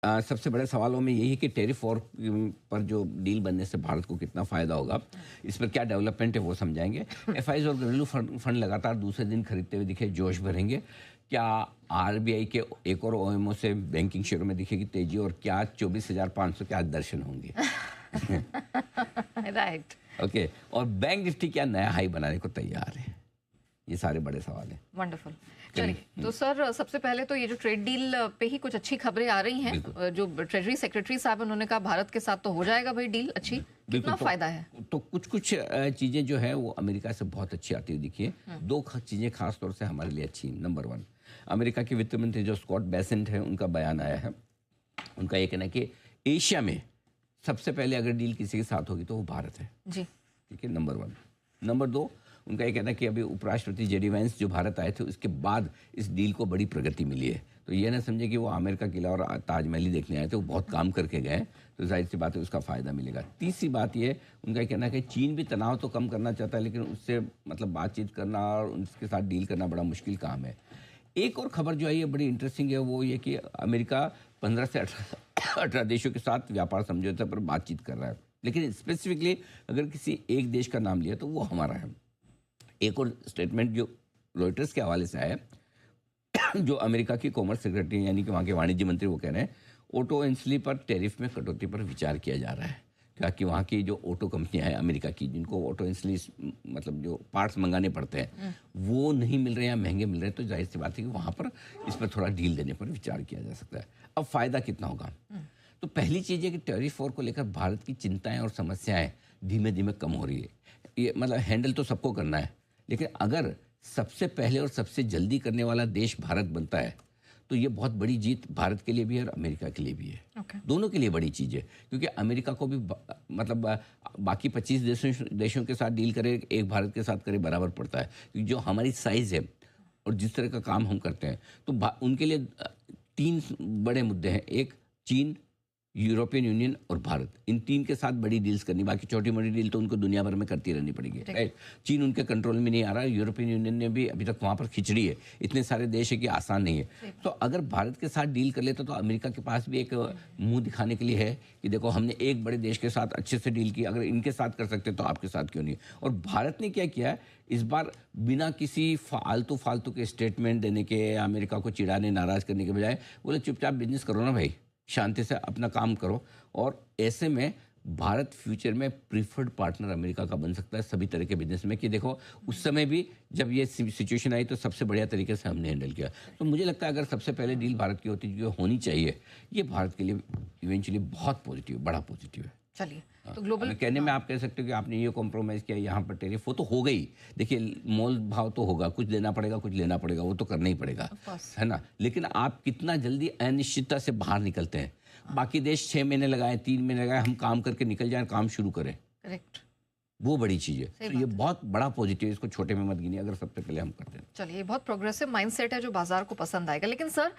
सबसे बड़े सवालों में यही है कि टैरिफ वॉर पर जो डील बनने से भारत को कितना फ़ायदा होगा, इस पर क्या डेवलपमेंट है वो समझाएंगे। एफआईज और घरेलू फंड लगातार दूसरे दिन खरीदते हुए दिखे, जोश भरेंगे। क्या आरबीआई के एक और ओएमओ से बैंकिंग शेयरों में दिखेगी तेजी, और क्या 24,500 के आज दर्शन होंगे? राइट। ओके, और बैंक निफ्टी क्या नया हाई बनाने को तैयार है? ये सारे बड़े सवाल हैं। वंडरफुल। चलिए, तो सर सबसे पहले तो ये जो ट्रेड डील पे ही कुछ अच्छी खबरें आ रही हैं। जो ट्रेजरी सेक्रेटरी साहब उन्होंने कहा भारत के साथ तो हो जाएगा भाई डील अच्छी। कितना फायदा है? तो कुछ चीजें जो है वो अमेरिका से बहुत अच्छी आती हुई दिखी है। दो चीजें खास तौर से हमारे लिए अच्छी। नंबर वन, अमेरिका के वित्त मंत्री जो स्कॉट बेसेंट है, उनका बयान आया है। उनका ये कहना है कि एशिया में सबसे पहले अगर डील किसी के साथ होगी तो वो भारत है जी। ठीक है, नंबर वन। नंबर दो, उनका ये कहना है कि अभी उपराष्ट्रपति जेडी वैंस जो भारत आए थे उसके बाद इस डील को बड़ी प्रगति मिली है। तो ये ना समझे कि वो अमेरिका किला और ताजमहल ही देखने आए थे, वो बहुत काम करके गए, तो जाहिर सी बात है उसका फ़ायदा मिलेगा। तीसरी बात ये, उनका कहना है कि चीन भी तनाव तो कम करना चाहता है, लेकिन उससे मतलब बातचीत करना और उनके साथ डील करना बड़ा मुश्किल काम है। एक और खबर जो आई है बड़ी इंटरेस्टिंग है, वो ये कि अमेरिका 15 से 18 देशों के साथ व्यापार समझौते पर बातचीत कर रहा है, लेकिन स्पेसिफिकली अगर किसी एक देश का नाम लिया तो वो हमारा है। एक और स्टेटमेंट जो रॉयटर्स के हवाले से आया है, जो अमेरिका की कॉमर्स सेक्रेटरी यानी कि वहाँ के वाणिज्य मंत्री वो कह रहे हैं ऑटो इंडस्ट्री पर टैरिफ में कटौती पर विचार किया जा रहा है। कि वहाँ की जो ऑटो कंपनियां हैं अमेरिका की, जिनको ऑटो इंडस्ट्री मतलब जो पार्ट्स मंगाने पड़ते हैं वो नहीं मिल रहे हैं या महंगे मिल रहे हैं, तो जाहिर सी बात है कि वहाँ पर इस पर थोड़ा डील देने पर विचार किया जा सकता है। अब फ़ायदा कितना होगा? तो पहली चीज़ है कि टैरिफ वॉर को लेकर भारत की चिंताएं और समस्याएं धीमे धीमे कम हो रही है। ये मतलब हैंडल तो सबको करना है, लेकिन अगर सबसे पहले और सबसे जल्दी करने वाला देश भारत बनता है तो ये बहुत बड़ी जीत भारत के लिए भी है और अमेरिका के लिए भी है। दोनों के लिए बड़ी चीज़ है, क्योंकि अमेरिका को भी मतलब बाकी 25 देशों के साथ डील करे, एक भारत के साथ करे बराबर पड़ता है, क्योंकि जो हमारी साइज़ है और जिस तरह का काम हम करते हैं, तो उनके लिए 3 बड़े मुद्दे हैं। एक, चीन, यूरोपियन यूनियन और भारत, इन 3 के साथ बड़ी डील्स करनी। बाकी छोटी मोटी डील तो उनको दुनिया भर में करती रहनी पड़ेगी, राइट। चीन उनके कंट्रोल में नहीं आ रहा, यूरोपियन यूनियन ने भी अभी तक वहाँ पर खिचड़ी है, इतने सारे देश है कि आसान नहीं है। तो अगर भारत के साथ डील कर लेते तो अमेरिका के पास भी एक मुंह दिखाने के लिए है कि देखो हमने एक बड़े देश के साथ अच्छे से डील की, अगर इनके साथ कर सकते तो आपके साथ क्यों नहीं। और भारत ने क्या किया है इस बार, बिना किसी फालतू के स्टेटमेंट देने के, अमेरिका को चिढ़ाने नाराज़ करने के बजाय बोले चुपचाप बिजनेस करो ना भाई, शांति से अपना काम करो। और ऐसे में भारत फ्यूचर में प्रीफर्ड पार्टनर अमेरिका का बन सकता है सभी तरह के बिजनेस में। कि देखो उस समय भी जब ये सिचुएशन आई तो सबसे बढ़िया तरीके से हमने हैंडल किया। तो मुझे लगता है अगर सबसे पहले डील भारत की होती जो होनी चाहिए, ये भारत के लिए इवेंचुअली बहुत पॉजिटिव, बड़ा पॉजिटिव है। चलिए, तो ग्लोबल कहने में आप कह सकते हो कि आपने ये कॉम्प्रोमाइज़ किया, यहाँ पर टैरिफ, वो तो हो गई। देखिए मोल भाव तो होगा, कुछ देना पड़ेगा कुछ लेना पड़ेगा, वो तो करना ही पड़ेगा, है ना। लेकिन आप कितना जल्दी अनिश्चितता से बाहर निकलते हैं। बाकी देश 6 महीने लगाए, 3 महीने लगाए, हम काम करके निकल जाएं, काम शुरू करें, करेक्ट, वो बड़ी चीज़ है। तो ये बहुत बड़ा पॉजिटिव है, इसको छोटे में मत गिनिए अगर सबसे पहले हम करते हैं। चलिए, बहुत प्रोग्रेसिव माइंडसेट है जो बाजार को पसंद आएगा। लेकिन सर